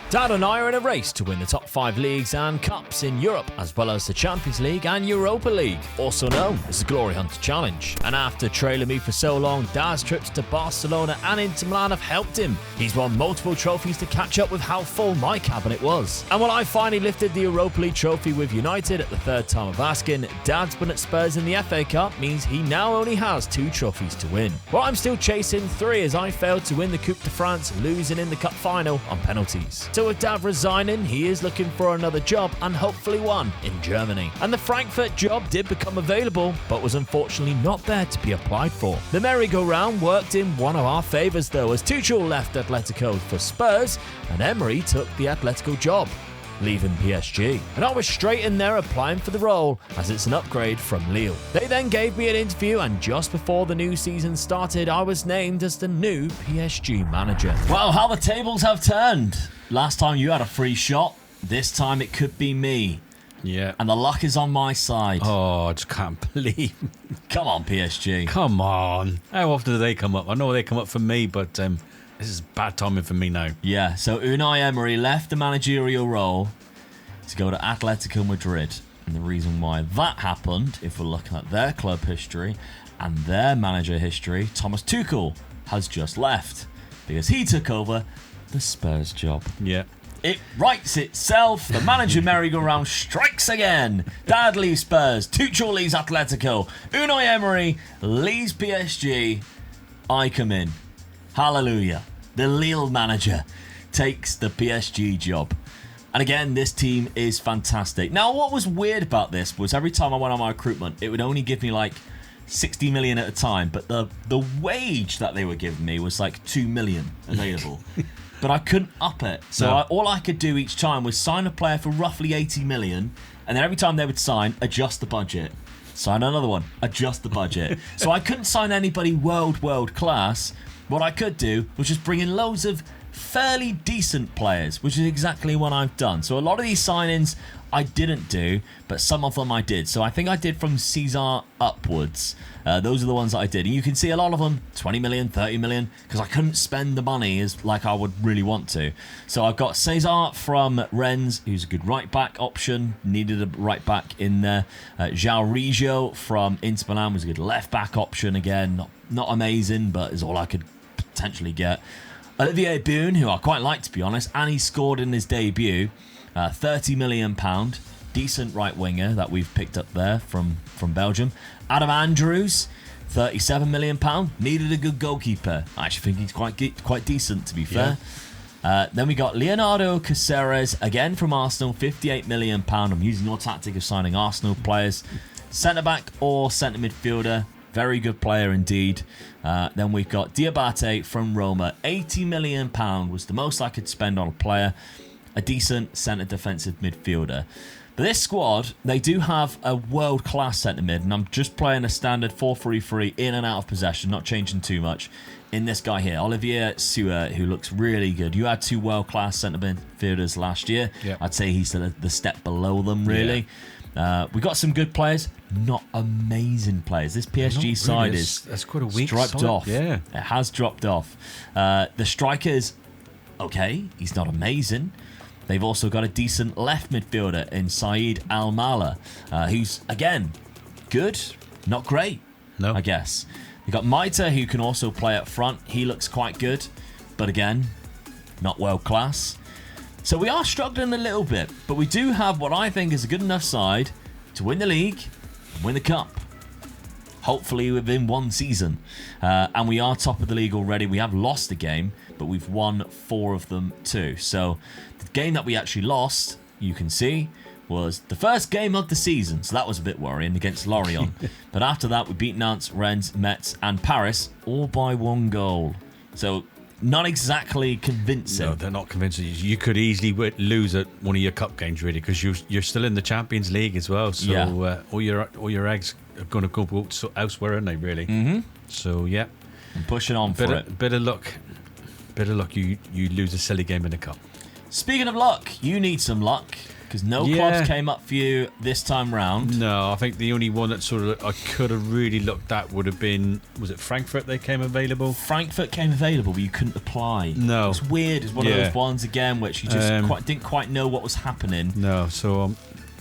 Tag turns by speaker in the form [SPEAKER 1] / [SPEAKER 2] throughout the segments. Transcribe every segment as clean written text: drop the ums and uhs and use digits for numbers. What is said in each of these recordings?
[SPEAKER 1] Dad and I are in a race to win the top 5 leagues and cups in Europe, as well as the Champions League and Europa League, also known as the Glory Hunter Challenge. And after trailing me for so long, Dad's trips to Barcelona and Inter Milan have helped him. He's won multiple trophies to catch up with how full my cabinet was. And while I finally lifted the Europa League trophy with United at the third time of asking, Dad's been at Spurs in the FA Cup means he now only has 2 trophies to win. Well, I'm still chasing 3 as I failed to win the Coupe de France, losing in the cup final on penalties. So with Dad resigning, he is looking for another job and hopefully one in Germany. And the Frankfurt job did become available, but was unfortunately not there to be applied for. The merry-go-round worked in one of our favours though, as Tuchel left Atletico for Spurs and Emery took the Atletico job, leaving PSG. And I was straight in there applying for the role, as it's an upgrade from Lille. They then gave me an interview, and just before the new season started, I was named as the new PSG manager. Wow, how the tables have turned. Last time you had a free shot, this time it could be me.
[SPEAKER 2] Yeah.
[SPEAKER 1] And the luck is on my side.
[SPEAKER 2] Oh, I just can't believe.
[SPEAKER 1] Come on, PSG.
[SPEAKER 2] Come on. How often do they come up? I know they come up for me, but this is bad timing for me now.
[SPEAKER 1] Yeah, so Unai Emery left the managerial role to go to Atletico Madrid. And the reason why that happened, if we're looking at their club history and their manager history, Thomas Tuchel has just left because he took over the Spurs job.
[SPEAKER 2] Yeah.
[SPEAKER 1] It writes itself. The manager merry-go-round strikes again. Dad leaves Spurs. Tuchel leaves Atletico. Unai Emery leaves PSG. I come in. Hallelujah. The Lille manager takes the PSG job. And again, this team is fantastic. Now, what was weird about this was every time I went on my recruitment, it would only give me like 60 million at a time. But the wage that they were giving me was like 2 million available. But I couldn't up it. So all I could do each time was sign a player for roughly 80 million. And then every time they would sign, adjust the budget. Sign another one, adjust the budget. So I couldn't sign anybody world class. What I could do was just bring in loads of fairly decent players, which is exactly what I've done. So a lot of these signings I didn't do, but some of them I did. So I think I did from Cesar upwards. Those are the ones that I did. And you can see a lot of them, 20 million, 30 million, because I couldn't spend the money as like I would really want to. So I've got Cesar from Rennes, who's a good right-back option. Needed a right-back in there. João Rijo from Inter Milan was a good left-back option. Again, not amazing, but is all I could potentially get. Olivier Boon, who I quite like to be honest, and he scored in his debut. £30 million, decent right winger that we've picked up there from Belgium. Adam Andrews, £37 million, needed a good goalkeeper. I actually think he's quite decent to be fair. Yeah. Then we got Leonardo Caceres, again from Arsenal, £58 million. I'm using your tactic of signing Arsenal players. Centre-back or centre midfielder. Very good player indeed. Then we've got Diabate from Roma. £80 million was the most I could spend on a player. A decent centre defensive midfielder. But this squad, they do have a world-class centre mid, and I'm just playing a standard 4-3-3 in and out of possession, not changing too much. In this guy here, Olivier Sueur, who looks really good. You had 2 world-class centre midfielders last year. Yep. I'd say he's the step below them, really. Yeah. We got some good players, not amazing players. This PSG side
[SPEAKER 2] that's quite a weak
[SPEAKER 1] dropped
[SPEAKER 2] side.
[SPEAKER 1] off.
[SPEAKER 2] Yeah,
[SPEAKER 1] it has dropped off. The strikers, okay, he's not amazing. They've also got a decent left midfielder in Saeed Al-Mala, who's, again, good, not great, I guess. You've got Maita, who can also play up front. He looks quite good, but again, not world class. So we are struggling a little bit, but we do have what I think is a good enough side to win the league and win the cup. Hopefully within one season. And we are top of the league already. We have lost a game, but we've won 4 of them too. So the game that we actually lost, you can see, was the first game of the season. So that was a bit worrying against Lorient. But after that, we beat Nantes, Rennes, Metz and Paris all by 1 goal. So not exactly convincing.
[SPEAKER 2] No, they're not convincing. You could easily lose at one of your cup games, really, because you're still in the Champions League as well. So yeah. all your eggs are going to go elsewhere, aren't they? Really. Mm-hmm. So yeah,
[SPEAKER 1] I'm pushing on for it.
[SPEAKER 2] Bit of luck. You lose a silly game in the cup.
[SPEAKER 1] Speaking of luck, you need some luck. Because no
[SPEAKER 2] Yeah.
[SPEAKER 1] clubs came up for you this time round.
[SPEAKER 2] No, I think the only one that sort of I could have really looked at would have been, was it Frankfurt they came available?
[SPEAKER 1] Frankfurt came available, but you couldn't apply.
[SPEAKER 2] No.
[SPEAKER 1] It's weird. It's one of those ones, again, which you just didn't quite know what was happening.
[SPEAKER 2] No, so,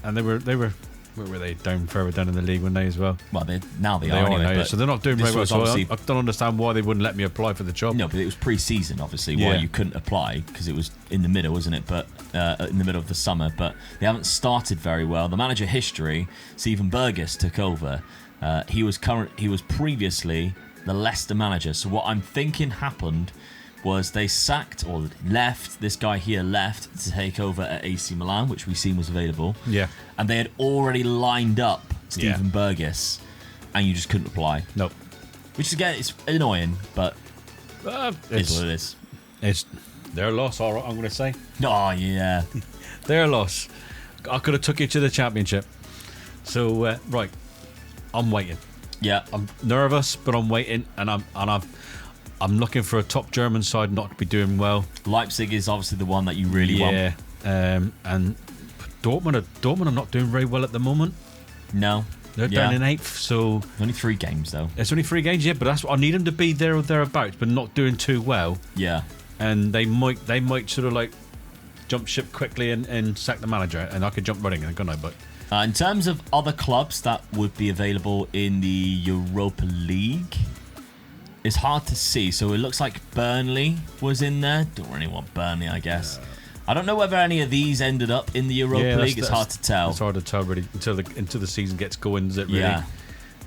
[SPEAKER 2] and they were, where were they? Further down in the league, weren't they, as well?
[SPEAKER 1] Well, they are
[SPEAKER 2] are
[SPEAKER 1] anyway.
[SPEAKER 2] now,
[SPEAKER 1] But
[SPEAKER 2] so they're not doing
[SPEAKER 1] this
[SPEAKER 2] very well.
[SPEAKER 1] was
[SPEAKER 2] So
[SPEAKER 1] obviously-
[SPEAKER 2] I don't understand why they wouldn't let me apply for the job.
[SPEAKER 1] No, but it was pre-season, obviously,
[SPEAKER 2] Yeah.
[SPEAKER 1] why you couldn't apply, because it was in the middle, wasn't it? But in the middle of the summer. But they haven't started very well. The manager history, Steven Burgess, took over. He was previously the Leicester manager. So what I'm thinking happened was they sacked or left, this guy here left to take over at AC Milan, which we've seen was available.
[SPEAKER 2] Yeah.
[SPEAKER 1] And they had already lined up Steven
[SPEAKER 2] Yeah.
[SPEAKER 1] Burgess, and you just couldn't apply.
[SPEAKER 2] Nope.
[SPEAKER 1] Which, again, it's annoying, but it's what it is.
[SPEAKER 2] It's their loss, all right, I'm going to say.
[SPEAKER 1] Oh, yeah.
[SPEAKER 2] Their loss. I could have took you to the championship. So, right, I'm waiting.
[SPEAKER 1] Yeah.
[SPEAKER 2] I'm nervous, but I'm waiting, and I'm looking for a top German side not to be doing well.
[SPEAKER 1] Leipzig is obviously the one that you really want.
[SPEAKER 2] Yeah, and Dortmund are not doing very well at the moment.
[SPEAKER 1] No.
[SPEAKER 2] They're down in 8th, so
[SPEAKER 1] Only 3 games, though.
[SPEAKER 2] it's only 3 games, yeah. But that's what I need them to be there or thereabouts, but not doing too well.
[SPEAKER 1] Yeah.
[SPEAKER 2] And they might sort of like jump ship quickly and sack the manager, and I could jump running, couldn't I? But
[SPEAKER 1] In terms of other clubs that would be available in the Europa League, it's hard to see. So it looks like Burnley was in there. Don't really want Burnley, I guess. I don't know whether any of these ended up in the Europa League. It's hard to tell.
[SPEAKER 2] It's hard to tell really until the season gets going, is it really?
[SPEAKER 1] Yeah.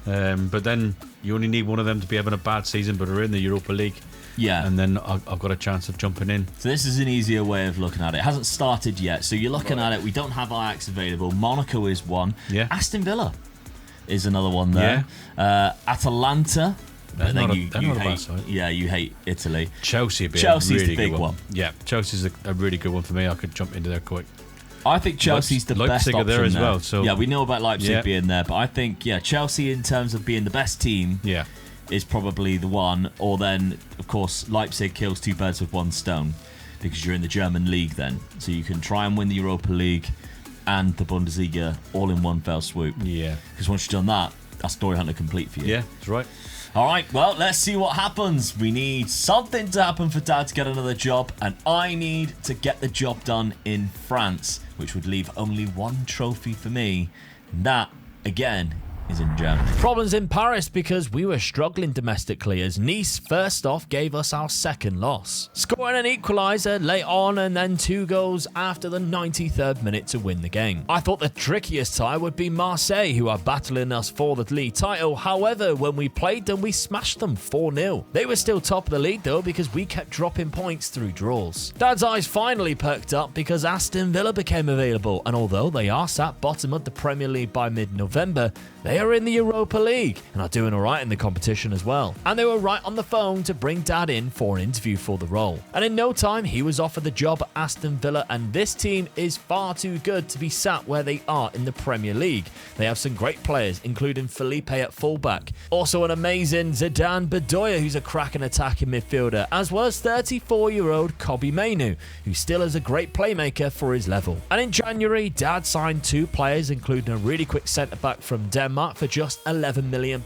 [SPEAKER 2] But then you only need one of them to be having a bad season, but are in the Europa League.
[SPEAKER 1] Yeah.
[SPEAKER 2] And then I've got a chance of jumping in.
[SPEAKER 1] So this is an easier way of looking at it. It hasn't started yet. So you're looking at it. We don't have Ajax available. Monaco is one.
[SPEAKER 2] Yeah.
[SPEAKER 1] Aston Villa is another one there. Atalanta.
[SPEAKER 2] They're not a
[SPEAKER 1] you
[SPEAKER 2] bad
[SPEAKER 1] hate,
[SPEAKER 2] side.
[SPEAKER 1] yeah, you hate Italy.
[SPEAKER 2] Chelsea's
[SPEAKER 1] Chelsea's
[SPEAKER 2] really
[SPEAKER 1] the big
[SPEAKER 2] good
[SPEAKER 1] one.
[SPEAKER 2] Yeah, Chelsea's a really good one for me. I could jump into there quick.
[SPEAKER 1] I think Chelsea's the best
[SPEAKER 2] Leipzig
[SPEAKER 1] option
[SPEAKER 2] are there as well, so-
[SPEAKER 1] yeah, we know about Leipzig
[SPEAKER 2] Yeah.
[SPEAKER 1] being there, but I think Chelsea in terms of being the best team
[SPEAKER 2] Yeah.
[SPEAKER 1] is probably the one. Or then, of course, Leipzig kills 2 birds with 1 stone because you're in the German league then, so you can try and win the Europa League and the Bundesliga all in one fell swoop.
[SPEAKER 2] Yeah.
[SPEAKER 1] Because once you've done that, that's Story Hunter complete for you.
[SPEAKER 2] Yeah, that's right.
[SPEAKER 1] All right, well, let's see what happens. We need something to happen for Dad to get another job, and I need to get the job done in France, which would leave only 1 trophy for me. And that, again, is in Germany. Problems in Paris because we were struggling domestically as Nice first off gave us our second loss, scoring an equaliser late on and then 2 goals after the 93rd minute to win the game. I thought the trickiest tie would be Marseille, who are battling us for the league title. However, when we played them, we smashed them 4-0. They were still top of the league though because we kept dropping points through draws. Dad's eyes finally perked up because Aston Villa became available, and although they are sat bottom of the Premier League by mid-November, they are in the Europa League and are doing alright in the competition as well. And they were right on the phone to bring Dad in for an interview for the role. And in no time, he was offered the job at Aston Villa, and this team is far too good to be sat where they are in the Premier League. They have some great players, including Felipe at fullback. Also an amazing Zidane Bedoya, who's a cracking attacking midfielder, as well as 34-year-old Kobbie Mainoo, who still is a great playmaker for his level. And in January, Dad signed 2 players, including a really quick centre-back from Denmark for just £11 million,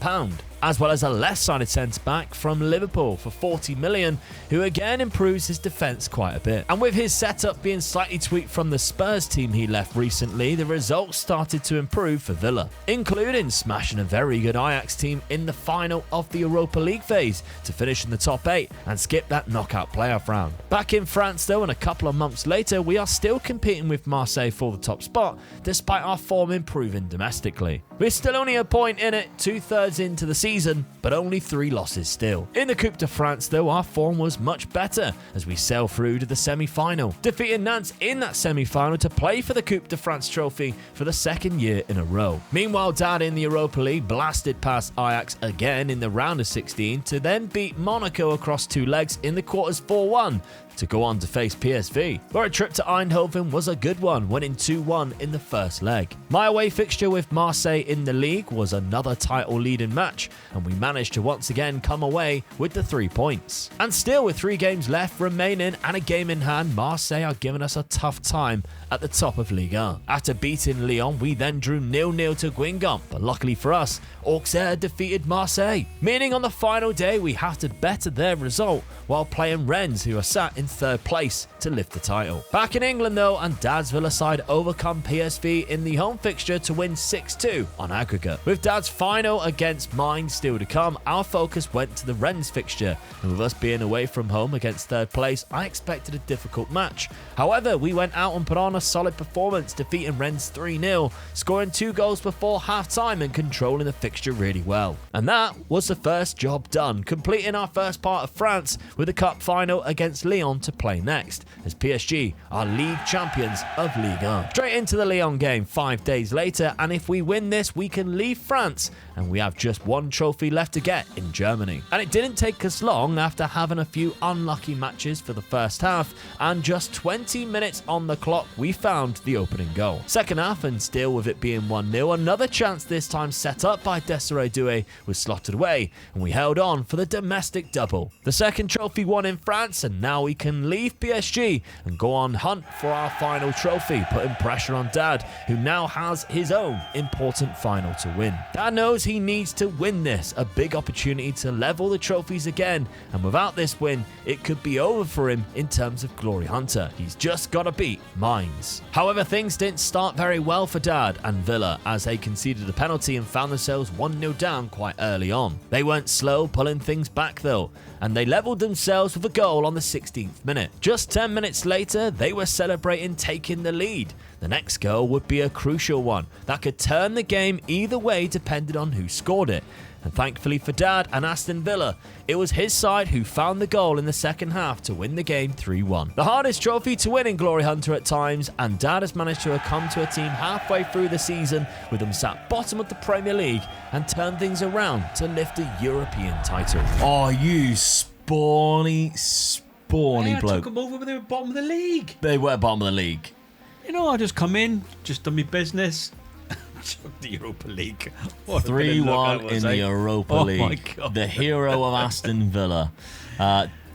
[SPEAKER 1] as well as a left-sided centre-back from Liverpool for £40 million, who again improves his defence quite a bit. And with his setup being slightly tweaked from the Spurs team he left recently, the results started to improve for Villa, including smashing a very good Ajax team in the final of the Europa League phase to finish in the top 8 and skip that knockout playoff round. Back in France though, and a couple of months later, we are still competing with Marseille for the top spot, despite our form improving domestically. We're still only a point in it, 2/3 into the season, but only 3 losses still. In the Coupe de France though, our form was much better as we sailed through to the semi-final, defeating Nantes in that semi-final to play for the Coupe de France trophy for the 2nd year in a row. Meanwhile, Dad in the Europa League blasted past Ajax again in the round of 16 to then beat Monaco across 2 legs in the quarters 4-1, to go on to face PSV, where a trip to Eindhoven was a good one, winning 2-1 in the first leg. My away fixture with Marseille in the league was another title leading match, and we managed to once again come away with the 3 points. And still, with 3 games left remaining and a game in hand, Marseille are giving us a tough time at the top of Ligue 1. After beating Lyon, we then drew 0-0 to Guingamp, but luckily for us, Auxerre defeated Marseille, meaning on the final day we have to better their result while playing Rennes, who are sat in 3rd place, to lift the title. Back in England though, and Dad's Villa side overcome PSV in the home fixture to win 6-2 on aggregate. With Dad's final against mine still to come, our focus went to the Rennes fixture, and with us being away from home against 3rd place, I expected a difficult match. However, we went out and put on a solid performance, defeating Rennes 3-0, scoring 2 goals before half-time and controlling the fixture really well. And that was the first job done, completing our first part of France with a cup final against Lyon to play next, as PSG are league champions of Ligue 1. Straight into the Lyon game 5 days later, and if we win this, we can leave France, and we have just 1 trophy left to get in Germany. And it didn't take us long after having a few unlucky matches for the first half, and just 20 minutes on the clock, we found the opening goal. Second half, and still with it being 1-0, another chance this time set up by Desiree Doué was slotted away, and we held on for the domestic double. The second trophy won in France, and now we can leave PSG and go on hunt for our final trophy, putting pressure on Dad, who now has his own important final to win. Dad knows he needs to win this, a big opportunity to level the trophies again, and without this win, it could be over for him in terms of Glory Hunter. He's just got to beat Mainz. However, things didn't start very well for Dad and Villa, as they conceded a penalty and found themselves 1-0 down quite early on. They weren't slow pulling things back though, and they levelled themselves with a goal on the 16th minute. Just 10 minutes later, they were celebrating taking the lead. The next goal would be a crucial one that could turn the game either way depending on who scored it. And thankfully for Dad and Aston Villa, it was his side who found the goal in the second half to win the game 3-1. The hardest trophy to win in Glory Hunter at times, and Dad has managed to come to a team halfway through the season with them sat bottom of the Premier League and turn things around to lift a European title. Oh, you spawny
[SPEAKER 2] I
[SPEAKER 1] bloke.
[SPEAKER 2] took them over when they were bottom of the league.
[SPEAKER 1] They were bottom of the league.
[SPEAKER 2] You know, I just come in, just done my business. Took the Europa League.
[SPEAKER 1] 3-1 in the Europa League.
[SPEAKER 2] Oh my God.
[SPEAKER 1] The hero of Aston Villa.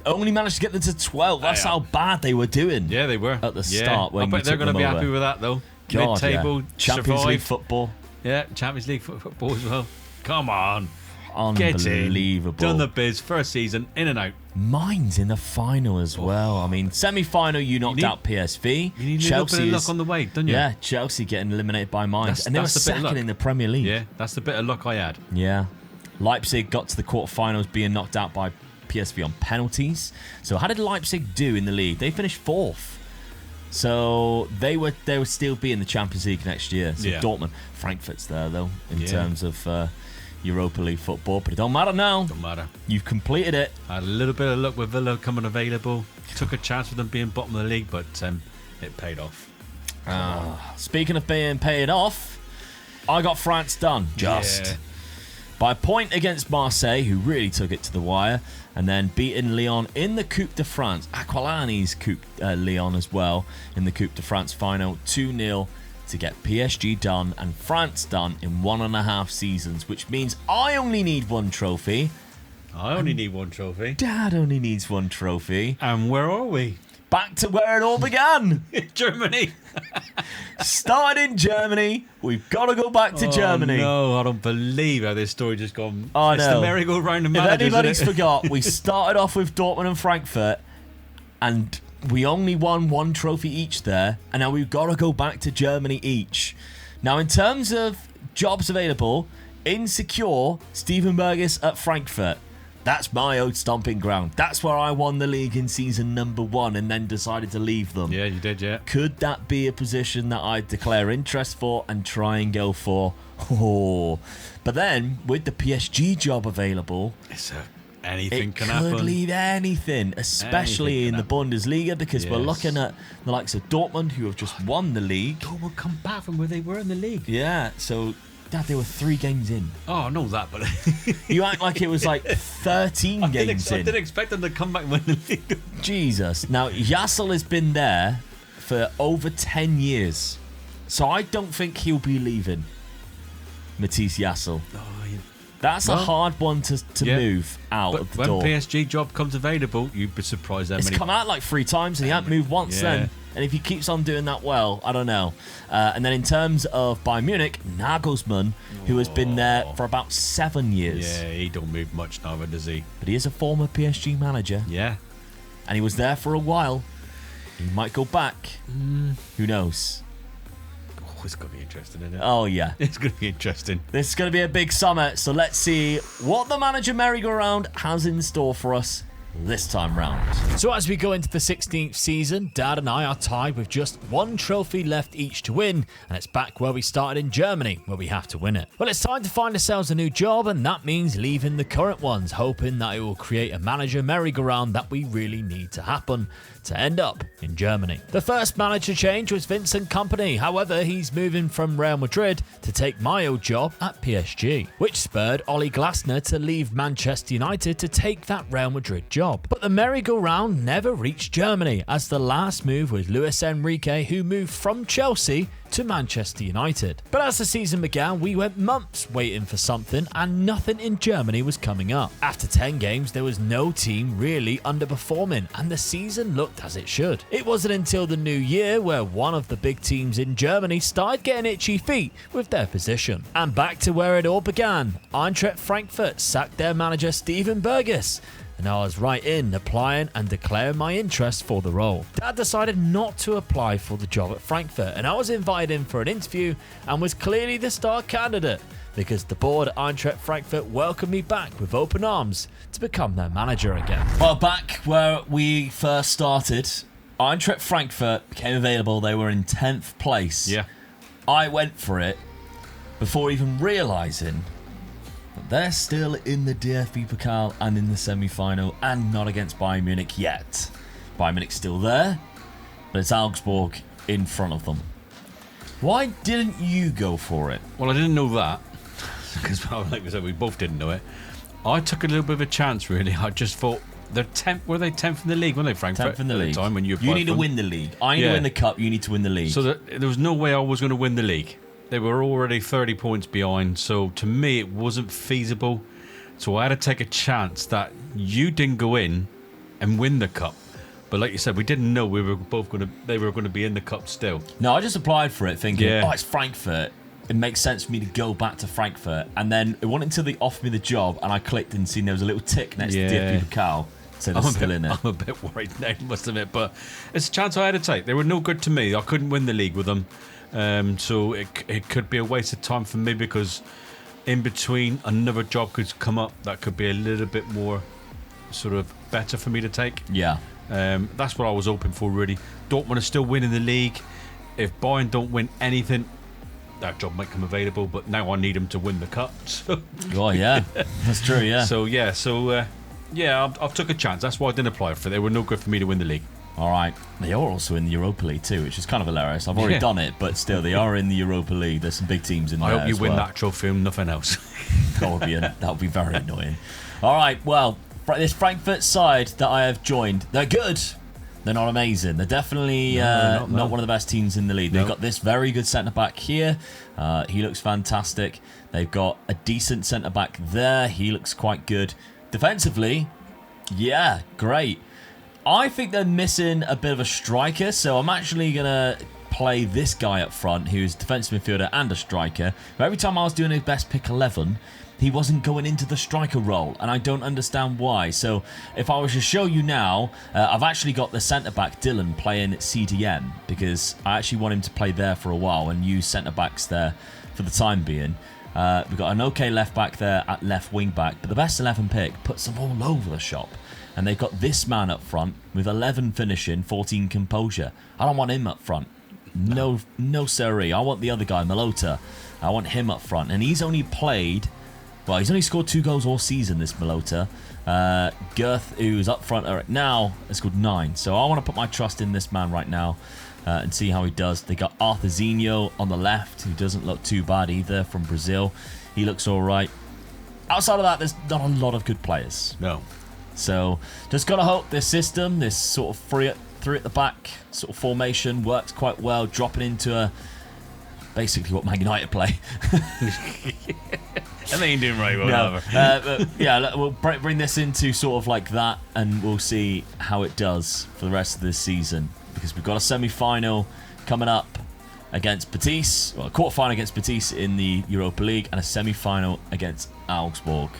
[SPEAKER 1] Only managed to get them to 12. That's how bad they were doing.
[SPEAKER 2] Yeah, they were
[SPEAKER 1] at the start. When
[SPEAKER 2] I bet they're going to be happy with that though.
[SPEAKER 1] God,
[SPEAKER 2] mid-table,
[SPEAKER 1] Champions League football.
[SPEAKER 2] Yeah, Champions League football as well. Come on.
[SPEAKER 1] Unbelievable.
[SPEAKER 2] Get in. Done the biz. First season, in and out.
[SPEAKER 1] Mine's in the final as well. I mean, semi-final, you knocked out PSV.
[SPEAKER 2] You need a bit of luck on the way, don't you?
[SPEAKER 1] Yeah, Chelsea getting eliminated by Mainz. And they were second in the Premier League.
[SPEAKER 2] Yeah, that's the bit of luck I had.
[SPEAKER 1] Yeah. Leipzig got to the quarterfinals being knocked out by PSV on penalties. So how did Leipzig do in the league? They finished 4th. So they would still be in the Champions League next year. So Dortmund, Frankfurt's there though in terms of Europa League football, but it don't matter now.
[SPEAKER 2] Don't matter.
[SPEAKER 1] You've completed it.
[SPEAKER 2] I had a little bit of luck with Villa coming available. Took a chance with them being bottom of the league, but it paid off.
[SPEAKER 1] Speaking of being paid off, I got France done by a point against Marseille, who really took it to the wire, and then beating Lyon in the Coupe de France. Aquilani's Lyon as well in the Coupe de France final, 2-0 to get PSG done and France done in 1.5 seasons, which means I only need 1 trophy.
[SPEAKER 2] I only need 1 trophy.
[SPEAKER 1] Dad only needs 1 trophy.
[SPEAKER 2] And where are we?
[SPEAKER 1] Back to where it all began.
[SPEAKER 2] Germany.
[SPEAKER 1] Started in Germany. We've got to go back to Germany.
[SPEAKER 2] No, I don't believe how this story just gone.
[SPEAKER 1] I
[SPEAKER 2] it's
[SPEAKER 1] know.
[SPEAKER 2] The merry-go-round of
[SPEAKER 1] If
[SPEAKER 2] managers.
[SPEAKER 1] anybody's forgot, we started off with Dortmund and Frankfurt, and we only won 1 trophy each there, and now we've got to go back to Germany each. Now, in terms of jobs available, Insecure, Steven Bergis at Frankfurt. That's my old stomping ground. That's where I won the league in season number 1 and then decided to leave them.
[SPEAKER 2] Yeah, you did, yeah.
[SPEAKER 1] Could that be a position that I'd declare interest for and try and go for? Oh. But then, with the PSG job available,
[SPEAKER 2] anything can
[SPEAKER 1] happen. It could
[SPEAKER 2] happen.
[SPEAKER 1] lead anything, especially in the Bundesliga, because we're looking at the likes of Dortmund, who have just won the league.
[SPEAKER 2] Dortmund come back from where they were in the league.
[SPEAKER 1] Yeah, so Dad, they were 3 games in.
[SPEAKER 2] Oh, I know that, but
[SPEAKER 1] You act like it was like 13 games in.
[SPEAKER 2] I didn't expect them to come back and win the league.
[SPEAKER 1] Jesus. Now, Yassel has been there for over 10 years. So I don't think he'll be leaving. Matisse Yassel.
[SPEAKER 2] Oh, yeah.
[SPEAKER 1] That's a hard one to move out of the door.
[SPEAKER 2] When PSG job comes available, you'd be surprised how
[SPEAKER 1] It's
[SPEAKER 2] many...
[SPEAKER 1] come out like 3 times and he hasn't moved once then. And if he keeps on doing that well, I don't know. And then in terms of Bayern Munich, Nagelsmann, who has been there for about 7 years.
[SPEAKER 2] Yeah, he don't move much now, does he?
[SPEAKER 1] But he is a former PSG manager.
[SPEAKER 2] Yeah.
[SPEAKER 1] And he was there for a while. He might go back. Who knows?
[SPEAKER 2] Oh, it's going to be interesting, isn't it?
[SPEAKER 1] Oh, yeah.
[SPEAKER 2] It's going to be interesting.
[SPEAKER 1] This is going to be a big summer. So let's see what the manager merry-go-round has in store for us this time round. So as we go into the 16th season, Dad and I are tied with just 1 trophy left each to win, and it's back where we started in Germany, where we have to win it. Well, it's time to find ourselves a new job, and that means leaving the current ones, hoping that it will create a manager merry-go-round that we really need to happen to end up in Germany. The first manager change was Vincent Kompany. However, he's moving from Real Madrid to take my old job at PSG, which spurred Ollie Glasner to leave Manchester United to take that Real Madrid job. But the merry-go-round never reached Germany, as the last move was Luis Enrique, who moved from Chelsea to Manchester United. But as the season began, we went months waiting for something, and nothing in Germany was coming up. After 10 games, there was no team really underperforming, and the season looked as it should. It wasn't until the new year where one of the big teams in Germany started getting itchy feet with their position. And back to where it all began. Eintracht Frankfurt sacked their manager Steven Berghuis, and I was right in applying and declaring my interest for the role. Dad decided not to apply for the job at Frankfurt, and I was invited in for an interview and was clearly the star candidate because the board at Eintracht Frankfurt welcomed me back with open arms to become their manager again. Well, back where we first started, Eintracht Frankfurt became available. They were in 10th place.
[SPEAKER 2] Yeah.
[SPEAKER 1] I went for it before even realising they're still in the DFB Pokal and in the semi-final and not against Bayern Munich yet. Bayern Munich's still there, but it's Augsburg in front of them. Why didn't you go for it?
[SPEAKER 2] Well, I didn't know that because, like we said, we both didn't know it. I took a little bit of a chance, really. I just thought they're 10th. Were they 10th in the league? Weren't they, Frankfurt?
[SPEAKER 1] 10th in the league.
[SPEAKER 2] Time when you
[SPEAKER 1] need to win the league. I need to win the cup. You need to win the league.
[SPEAKER 2] So there was no way I was going to win the league. They were already 30 points behind, so to me it wasn't feasible. So I had to take a chance that you didn't go in and win the cup. But like you said, we didn't know they were going to be in the cup still.
[SPEAKER 1] No, I just applied for it thinking, it's Frankfurt. It makes sense for me to go back to Frankfurt. And then it wasn't until they offered me the job and I clicked and seen there was a little tick next to DFB Pokal. So they're still in it.
[SPEAKER 2] I'm a bit worried now, must admit. But it's a chance I had to take. They were no good to me. I couldn't win the league with them. So it could be a waste of time for me because in between another job could come up that could be a little bit more sort of better for me to take.
[SPEAKER 1] Yeah.
[SPEAKER 2] That's what I was hoping for, really. Dortmund are still winning the league. If Bayern don't win anything, that job might come available, but now I need them to win the cup. So.
[SPEAKER 1] Oh, yeah. That's true, yeah.
[SPEAKER 2] I've took a chance. That's why I didn't apply for it. They were no good for me to win the league.
[SPEAKER 1] All right. They are also in the Europa League too, which is kind of hilarious. I've already done it, but still, they are in the Europa League. There's some big teams in there.
[SPEAKER 2] I hope you win that trophy and nothing else.
[SPEAKER 1] That would be very annoying. All right. Well, this Frankfurt side that I have joined, they're good. They're not amazing. They're definitely not one of the best teams in the league. They've got this very good centre-back here. He looks fantastic. They've got a decent centre-back there. He looks quite good. Defensively, yeah, great. I think they're missing a bit of a striker, so I'm actually going to play this guy up front, who's a defensive midfielder and a striker. But every time I was doing his best pick 11, he wasn't going into the striker role, and I don't understand why. So if I was to show you now, I've actually got the centre-back, Dylan, playing CDM, because I actually want him to play there for a while and use centre-backs there for the time being. We've got an okay left-back there at left wing-back, but the best 11 pick puts them all over the shop. And they've got this man up front with 11 finishing, 14 composure. I don't want him up front. No siree. I want the other guy, Malota. I want him up front. And he's only he's only scored 2 goals all season, this Malota. Girth, who's up front right now, has scored 9. So I want to put my trust in this man right now. and see how he does. They got Arthurzinho on the left, who doesn't look too bad either, from Brazil. He looks all right. Outside of that, there's not a lot of good players.
[SPEAKER 2] No.
[SPEAKER 1] So just got to hope this system, this sort of three at the back sort of formation works quite well, dropping into basically what Man United play.
[SPEAKER 2] And they ain't doing right well.
[SPEAKER 1] No. But yeah, we'll bring this into sort of like that, and we'll see how it does for the rest of this season, because we've got a semi-final coming up against Betis, well, a quarter-final against Betis in the Europa League, and a semi-final against Augsburg.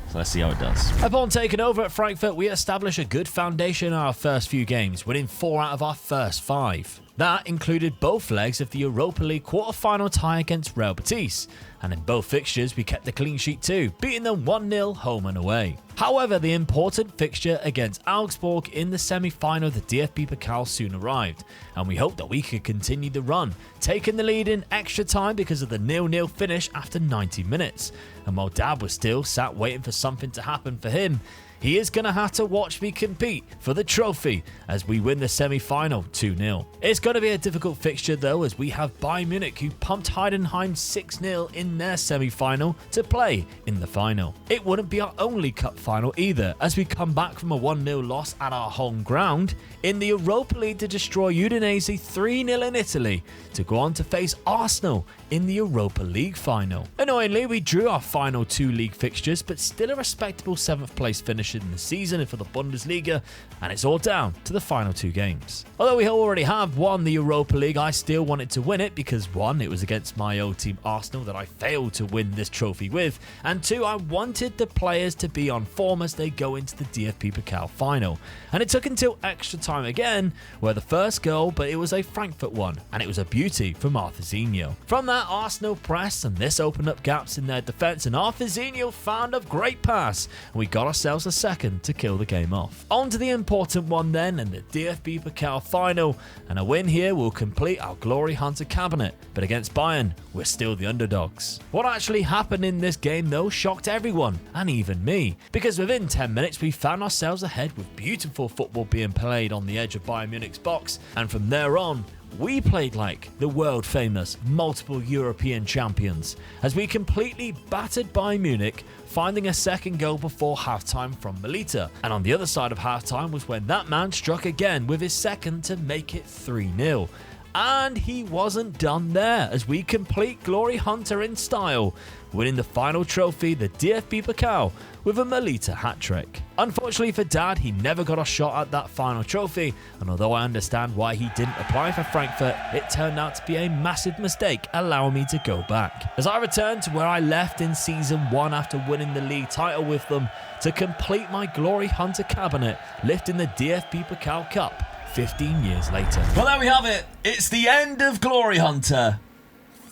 [SPEAKER 1] So let's see how it does.
[SPEAKER 3] Upon taking over at Frankfurt, we established a good foundation in our first few games, winning 4 out of our first 5. That included both legs of the Europa League quarter-final tie against Real Betis, and in both fixtures we kept the clean sheet too, beating them 1-0 home and away. However, the important fixture against Augsburg in the semi-final of the DFB Pokal soon arrived, and we hoped that we could continue the run, taking the lead in extra time because of the 0-0 finish after 90 minutes. And while Dad was still sat waiting for something to happen for him, he is going to have to watch me compete for the trophy as we win the semi-final 2-0. It's going to be a difficult fixture though, as we have Bayern Munich, who pumped Heidenheim 6-0 in their semi-final to play in the final. It wouldn't be our only cup final either, as we come back from a 1-0 loss at our home ground in the Europa League to destroy Udinese 3-0 in Italy, to go on to face Arsenal in the Europa League final. Annoyingly, we drew our final 2 league fixtures, but still a respectable 7th place finish in the season for the Bundesliga, and it's all down to the final 2 games. Although we already have won the Europa League, I still wanted to win it because 1, it was against my old team Arsenal that I failed to win this trophy with, and 2, I wanted the players to be on form as they go into the DFB Pokal final. And it took until extra time again, where the first goal, but it was a Frankfurt one, and it was a beauty from Arthurzinho. From that, Arsenal pressed, and this opened up gaps in their defence, and Arthurzinho found a great pass, and we got ourselves a second to kill the game off. On to the important one then, and the DFB Pokal final, and a win here will complete our glory hunter cabinet, but against Bayern, we're still the underdogs. What actually happened in this game though shocked everyone, and even me, because within 10 minutes we found ourselves ahead with beautiful football being played on the edge of Bayern Munich's box, and from there on, we played like the world famous multiple European champions as we completely battered Bayern Munich, finding a second goal before halftime from Melita. And on the other side of halftime was when that man struck again with his second to make it 3-0. And he wasn't done there as we complete Glory Hunter in style, winning the final trophy, the DFB Pokal, with a Melita hat-trick. Unfortunately for Dad, he never got a shot at that final trophy, and although I understand why he didn't apply for Frankfurt, it turned out to be a massive mistake, allowing me to go back. As I returned to where I left in Season 1 after winning the league title with them, to complete my Glory Hunter cabinet, lifting the DFB Pokal Cup 15 years later.
[SPEAKER 1] Well, there we have it. It's the end of Glory Hunter.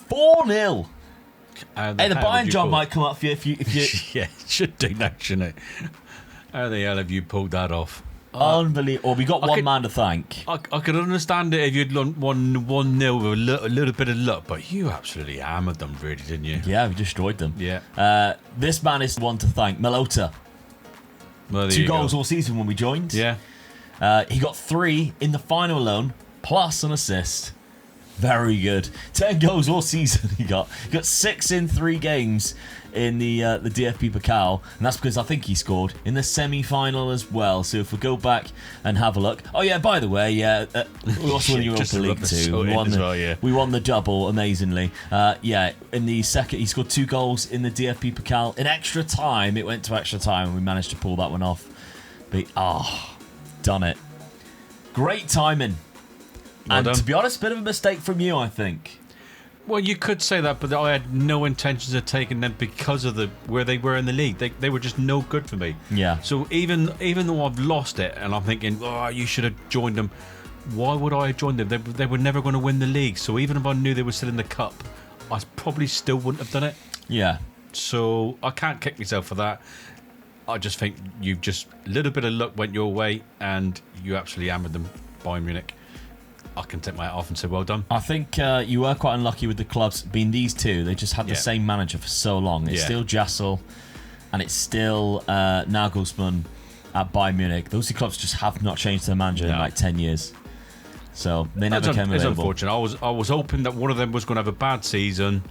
[SPEAKER 1] 4-0. Hey, the Bayern job might come up for you if you...
[SPEAKER 2] Yeah, it should do that, shouldn't it? How the hell have you pulled that off?
[SPEAKER 1] Unbelievable. We got one man to thank.
[SPEAKER 2] I could understand it if you'd won 1-0 with a little bit of luck, but you absolutely hammered them, really, didn't you?
[SPEAKER 1] Yeah, we destroyed them.
[SPEAKER 2] Yeah.
[SPEAKER 1] This man is the one to thank. Melota.
[SPEAKER 2] Well,
[SPEAKER 1] 2 goals all season when we joined.
[SPEAKER 2] Yeah.
[SPEAKER 1] He got 3 in the final alone, plus an assist. Very good. 10 goals all season he got. He got 6 in 3 games in the DFB Pokal, and that's because I think he scored in the semi-final as well. So if we go back and have a look. Oh yeah, by the way, we also won the Europa League too. We won the double amazingly. In the second, he scored 2 goals in the DFB Pokal. In extra time, it went to extra time, and we managed to pull that one off. But done it. Great timing.
[SPEAKER 2] Well done.
[SPEAKER 1] To be honest, a bit of a mistake from you, I think.
[SPEAKER 2] Well, you could say that, but I had no intentions of taking them because of where they were in the league. They were just no good for me.
[SPEAKER 1] Yeah.
[SPEAKER 2] So even though I've lost it, and I'm thinking, you should have joined them. Why would I have joined them? They were never going to win the league. So even if I knew they were still in the cup, I probably still wouldn't have done it.
[SPEAKER 1] Yeah.
[SPEAKER 2] So I can't kick myself for that. I just think you've just a little bit of luck went your way, and you absolutely hammered them, Bayern Munich. I can take my hat off and say well done.
[SPEAKER 1] I think you were quite unlucky with the clubs being these two. They just had the same manager for so long. It's still Jassel and it's still Nagelsmann at Bayern Munich. Those two clubs just have not changed their manager in like 10 years. So they never came
[SPEAKER 2] It's
[SPEAKER 1] available.
[SPEAKER 2] unfortunate. I was hoping that one of them was going to have a bad season,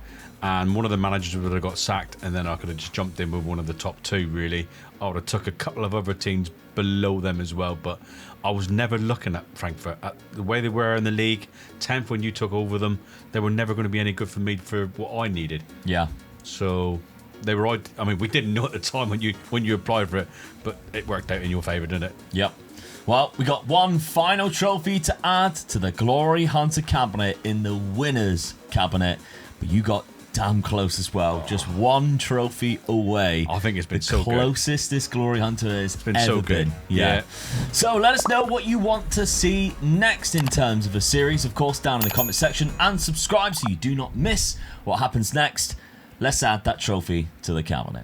[SPEAKER 2] and one of the managers would have got sacked, and then I could have just jumped in with one of the top two. Really, I would have took a couple of other teams below them as well, but I was never looking at Frankfurt. At the way they were in the league, 10th when you took over them, they were never going to be any good for me for what I needed.
[SPEAKER 1] Yeah.
[SPEAKER 2] So they were. I mean, we didn't know at the time when you applied for it, but it worked out in your favour, didn't it?
[SPEAKER 1] Yep. Well, we got one final trophy to add to the Glory Hunter cabinet in the winners cabinet, but you got damn close as well. Just one trophy away.
[SPEAKER 2] I think it's been
[SPEAKER 1] the
[SPEAKER 2] so good.
[SPEAKER 1] closest this Glory Hunter has
[SPEAKER 2] been
[SPEAKER 1] ever
[SPEAKER 2] so good.
[SPEAKER 1] been. Yeah. So let us know what you want to see next in terms of a series, of course, down in the comment section, and subscribe so you do not miss what happens next. Let's add that trophy to the cabinet.